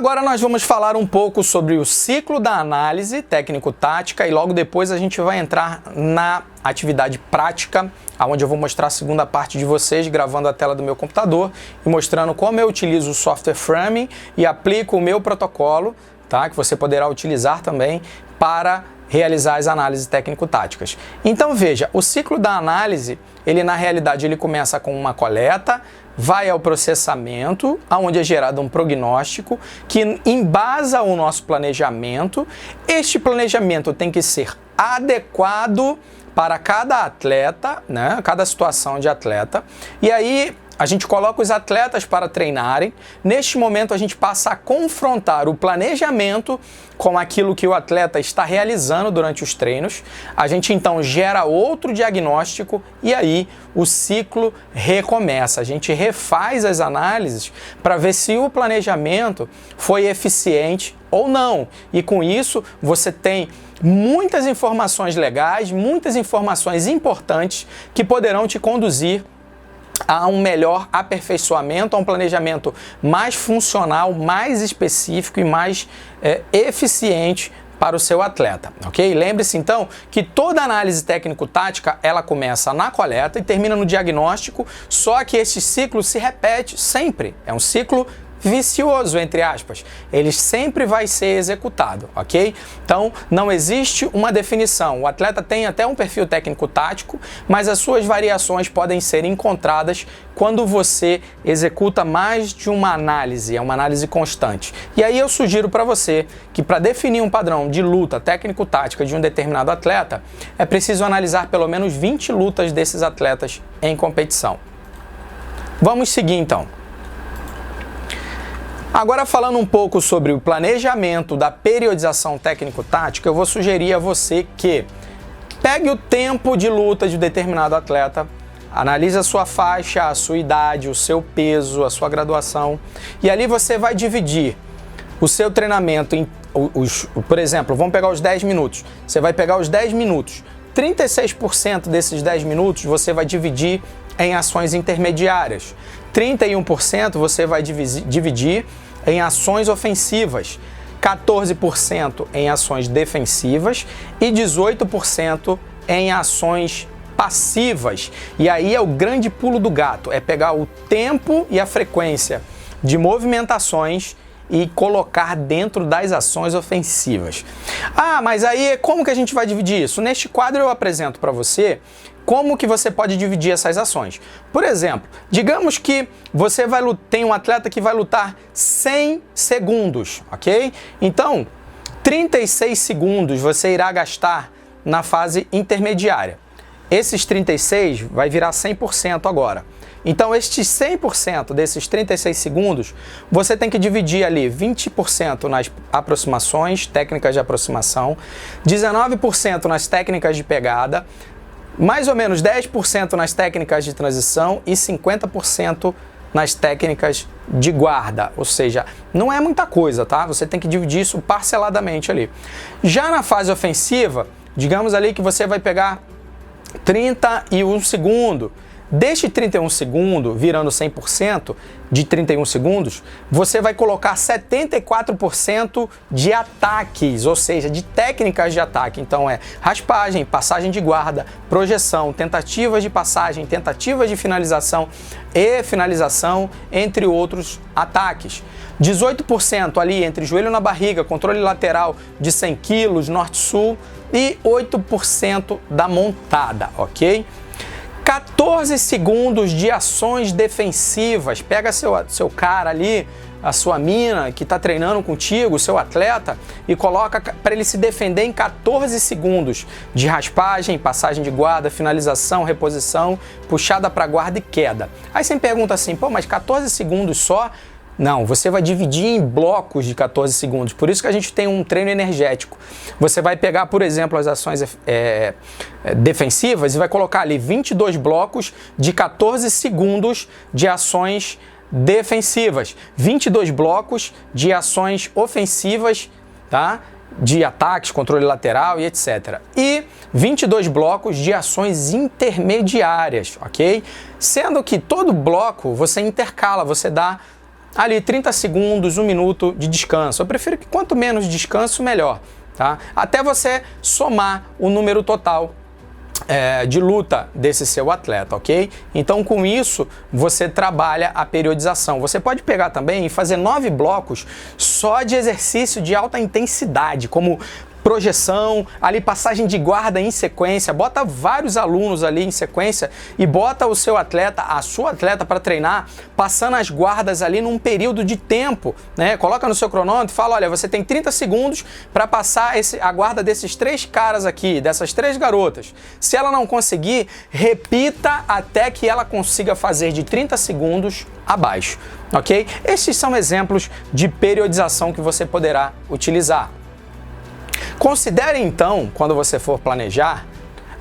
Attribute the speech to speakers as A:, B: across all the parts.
A: Agora nós vamos falar um pouco sobre o ciclo da análise técnico-tática e logo depois a gente vai entrar na atividade prática, onde eu vou mostrar a segunda parte de vocês, gravando a tela do meu computador e mostrando como eu utilizo o software Framing e aplico o meu protocolo, tá? Que você poderá utilizar também para realizar as análises técnico-táticas. Então veja, o ciclo da análise, na realidade ele começa com uma coleta, vai ao processamento, onde é gerado um prognóstico que embasa o nosso planejamento. Este planejamento tem que ser adequado para cada atleta, né? Cada situação de atleta. E aí a gente coloca os atletas para treinarem. Neste momento a gente passa a confrontar o planejamento com aquilo que o atleta está realizando durante os treinos. A gente então gera outro diagnóstico e aí o ciclo recomeça. A gente refaz as análises para ver se o planejamento foi eficiente ou não. E com isso você tem muitas informações legais, muitas informações importantes que poderão te conduzir a um melhor aperfeiçoamento, a um planejamento mais funcional, mais específico e mais eficiente para o seu atleta, ok? Lembre-se então que toda análise técnico-tática ela começa na coleta e termina no diagnóstico, só que esse ciclo se repete sempre, é um ciclo vicioso, entre aspas, ele sempre vai ser executado, ok? Então, não existe uma definição. O atleta tem até um perfil técnico-tático, mas as suas variações podem ser encontradas quando você executa mais de uma análise, é uma análise constante. E aí eu sugiro para você que para definir um padrão de luta técnico-tática de um determinado atleta, é preciso analisar pelo menos 20 lutas desses atletas em competição. Vamos seguir então. Agora falando um pouco sobre o planejamento da periodização técnico-tática, eu vou sugerir a você que pegue o tempo de luta de determinado atleta, analise a sua faixa, a sua idade, o seu peso, a sua graduação e ali você vai dividir o seu treinamento em, por exemplo, vamos pegar os 10 minutos, você vai pegar os 10 minutos, 36% desses 10 minutos você vai dividir em ações intermediárias, 31% você vai dividir em ações ofensivas, 14% em ações defensivas e 18% em ações passivas. E aí é o grande pulo do gato, é pegar o tempo e a frequência de movimentações e colocar dentro das ações ofensivas. Ah, mas aí como que a gente vai dividir isso? Neste quadro eu apresento para você como que você pode dividir essas ações. Por exemplo, digamos que você tem um atleta que vai lutar 100 segundos, ok? Então, 36 segundos você irá gastar na fase intermediária. Esses 36 vai virar 100% agora. Então, estes 100% desses 36 segundos, você tem que dividir ali 20% nas aproximações, técnicas de aproximação, 19% nas técnicas de pegada, mais ou menos 10% nas técnicas de transição e 50% nas técnicas de guarda. Ou seja, não é muita coisa, tá? Você tem que dividir isso parceladamente ali. Já na fase ofensiva, digamos ali que você vai pegar 31 segundos. Deste 31 segundos, virando 100% de 31 segundos, você vai colocar 74% de ataques, ou seja, de técnicas de ataque. Então é raspagem, passagem de guarda, projeção, tentativas de passagem, tentativas de finalização e finalização, entre outros ataques. 18% ali entre joelho na barriga, controle lateral de 100 kg, norte-sul e 8% da montada, ok? 14 segundos de ações defensivas. Pega seu cara ali, a sua mina que está treinando contigo, o seu atleta, e coloca para ele se defender em 14 segundos de raspagem, passagem de guarda, finalização, reposição, puxada para guarda e queda. Aí você me pergunta assim, pô, mas 14 segundos só? Não, você vai dividir em blocos de 14 segundos. Por isso que a gente tem um treino energético. Você vai pegar, por exemplo, as ações defensivas e vai colocar ali 22 blocos de 14 segundos de ações defensivas. 22 blocos de ações ofensivas, tá? De ataques, controle lateral e etc. E 22 blocos de ações intermediárias, ok? Sendo que todo bloco você intercala, você dá ali 30 segundos, 1 minuto de descanso. Eu prefiro que quanto menos descanso, melhor, tá? Até você somar o número total de luta desse seu atleta, ok? Então, com isso, você trabalha a periodização. Você pode pegar também e fazer 9 blocos só de exercício de alta intensidade, como projeção, ali passagem de guarda em sequência, bota vários alunos ali em sequência e bota o seu atleta, a sua atleta para treinar, passando as guardas ali num período de tempo, né? Coloca no seu cronômetro e fala, olha, você tem 30 segundos para passar a guarda desses 3 caras aqui, dessas 3 garotas. Se ela não conseguir, repita até que ela consiga fazer de 30 segundos abaixo, ok? Estes são exemplos de periodização que você poderá utilizar. Considere então, quando você for planejar,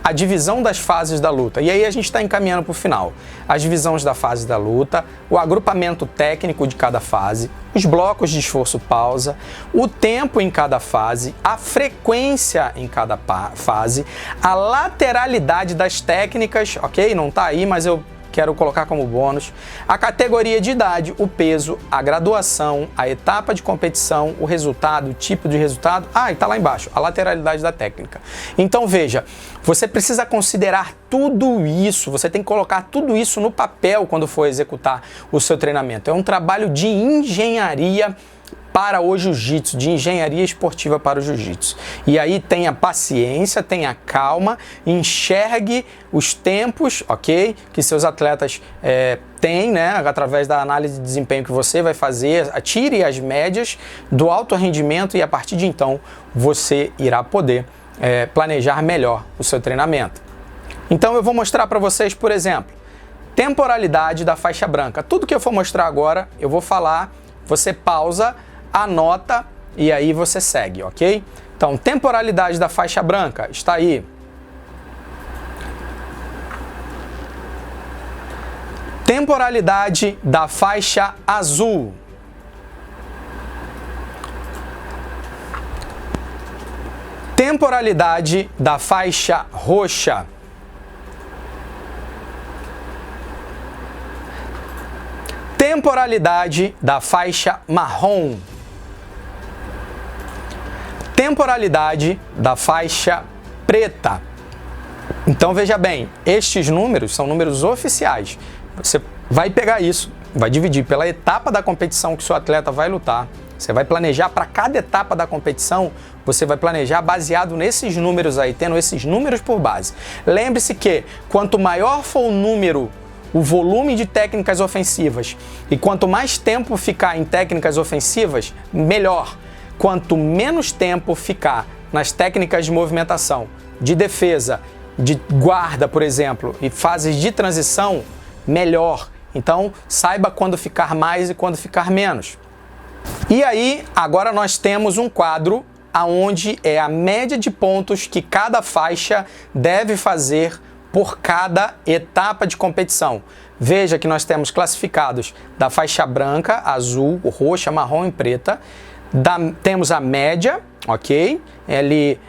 A: a divisão das fases da luta. E aí a gente está encaminhando para o final. As divisões da fase da luta, o agrupamento técnico de cada fase, os blocos de esforço-pausa, o tempo em cada fase, a frequência em cada fase, a lateralidade das técnicas, ok? Não está aí, mas eu quero colocar como bônus, a categoria de idade, o peso, a graduação, a etapa de competição, o resultado, o tipo de resultado, e tá lá embaixo, a lateralidade da técnica. Então veja, você precisa considerar tudo isso, você tem que colocar tudo isso no papel quando for executar o seu treinamento. É um trabalho de engenharia para o jiu-jitsu, de engenharia esportiva para o jiu-jitsu. E aí tenha paciência, tenha calma, enxergue os tempos, ok? Que seus atletas têm, né? Através da análise de desempenho que você vai fazer, tire as médias do alto rendimento e a partir de então você irá poder planejar melhor o seu treinamento. Então eu vou mostrar para vocês, por exemplo, temporalidade da faixa branca. Tudo que eu for mostrar agora, eu vou falar, você pausa, anota e aí você segue, ok? Então, temporalidade da faixa branca está aí. Temporalidade da faixa azul. Temporalidade da faixa roxa. Temporalidade da faixa marrom. Temporalidade da faixa preta. Então veja bem, estes números são números oficiais. Você vai pegar isso, vai dividir pela etapa da competição que seu atleta vai lutar. Você vai planejar para cada etapa da competição, você vai planejar baseado nesses números aí, tendo esses números por base. Lembre-se que quanto maior for o número, o volume de técnicas ofensivas, e quanto mais tempo ficar em técnicas ofensivas, melhor. Quanto menos tempo ficar nas técnicas de movimentação, de defesa, de guarda, por exemplo, e fases de transição, melhor. Então, saiba quando ficar mais e quando ficar menos. E aí, agora nós temos um quadro onde é a média de pontos que cada faixa deve fazer por cada etapa de competição. Veja que nós temos classificados da faixa branca, azul, roxa, marrom e preta. Temos a média, ok? Ali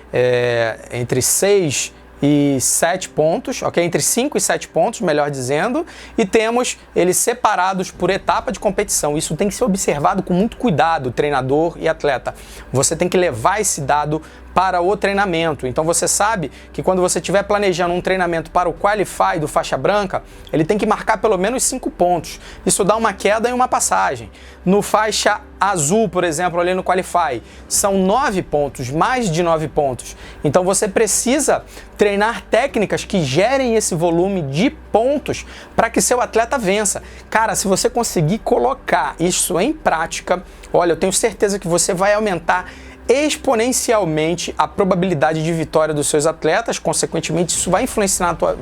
A: entre 6 e 7 pontos, ok? Entre 5 e 7 pontos, melhor dizendo, e temos eles separados por etapa de competição. Isso tem que ser observado com muito cuidado, treinador e atleta. Você tem que levar esse dado para o treinamento. Então você sabe que quando você estiver planejando um treinamento para o Qualify do faixa branca, ele tem que marcar pelo menos 5 pontos. Isso dá uma queda e uma passagem. No faixa azul, por exemplo, ali no Qualify, são 9 pontos, mais de 9 pontos. Então você precisa treinar técnicas que gerem esse volume de pontos para que seu atleta vença. Cara, se você conseguir colocar isso em prática, olha, eu tenho certeza que você vai aumentar exponencialmente a probabilidade de vitória dos seus atletas. Consequentemente, isso vai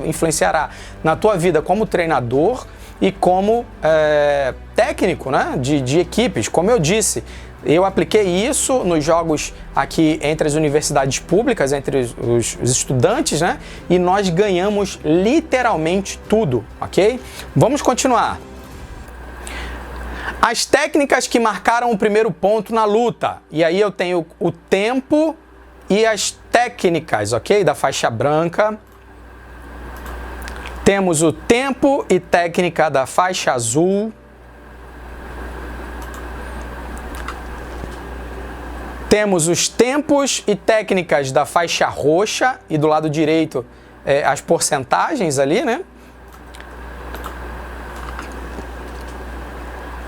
A: influenciará na tua vida como treinador e como técnico, né, de equipes. Como eu disse, eu apliquei isso nos jogos aqui entre as universidades públicas, entre os estudantes, né, e nós ganhamos literalmente tudo, ok? Vamos continuar. As técnicas que marcaram o primeiro ponto na luta. E aí eu tenho o tempo e as técnicas, ok? Da faixa branca. Temos o tempo e técnica da faixa azul. Temos os tempos e técnicas da faixa roxa e do lado direito as porcentagens ali, né?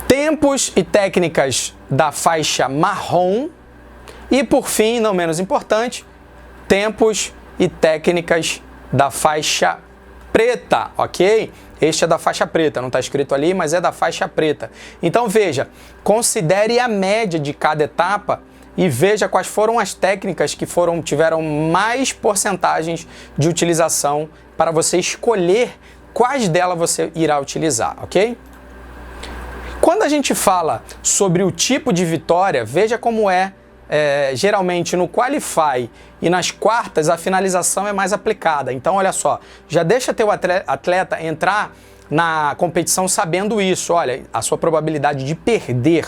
A: Tempos e técnicas da faixa marrom e, por fim, não menos importante, tempos e técnicas da faixa preta, ok? Este é da faixa preta, não está escrito ali, mas é da faixa preta. Então veja, considere a média de cada etapa e veja quais foram as técnicas que tiveram mais porcentagens de utilização para você escolher quais delas você irá utilizar, ok? Quando a gente fala sobre o tipo de vitória, veja como geralmente no Qualify e nas quartas a finalização é mais aplicada. Então olha só, já deixa teu atleta entrar na competição sabendo isso. Olha, a sua probabilidade de perder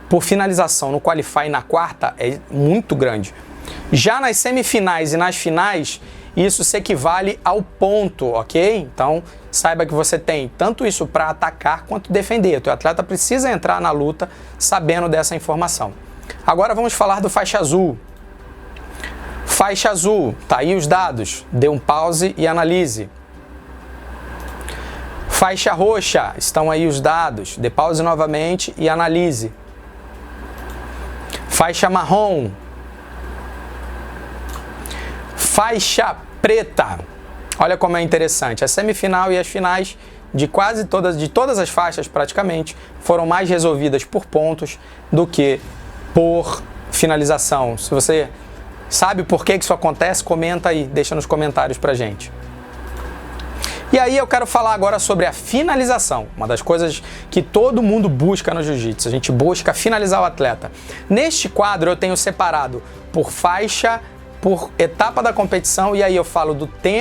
A: por finalização no Qualify e na quarta é muito grande. Já nas semifinais e nas finais, isso se equivale ao ponto, ok? Então, saiba que você tem tanto isso para atacar quanto defender. O teu atleta precisa entrar na luta sabendo dessa informação. Agora vamos falar do faixa azul. Faixa azul, tá aí os dados. Dê um pause e analise. Faixa roxa, estão aí os dados. Dê pause novamente e analise. Faixa marrom. Faixa preta. Olha como é interessante. A semifinal e as finais de todas as faixas praticamente foram mais resolvidas por pontos do que por finalização. Se você sabe por que isso acontece, comenta aí, deixa nos comentários pra gente. E aí eu quero falar agora sobre a finalização, uma das coisas que todo mundo busca no jiu-jitsu. A gente busca finalizar o atleta. Neste quadro eu tenho separado por faixa, por etapa da competição, e aí eu falo do tempo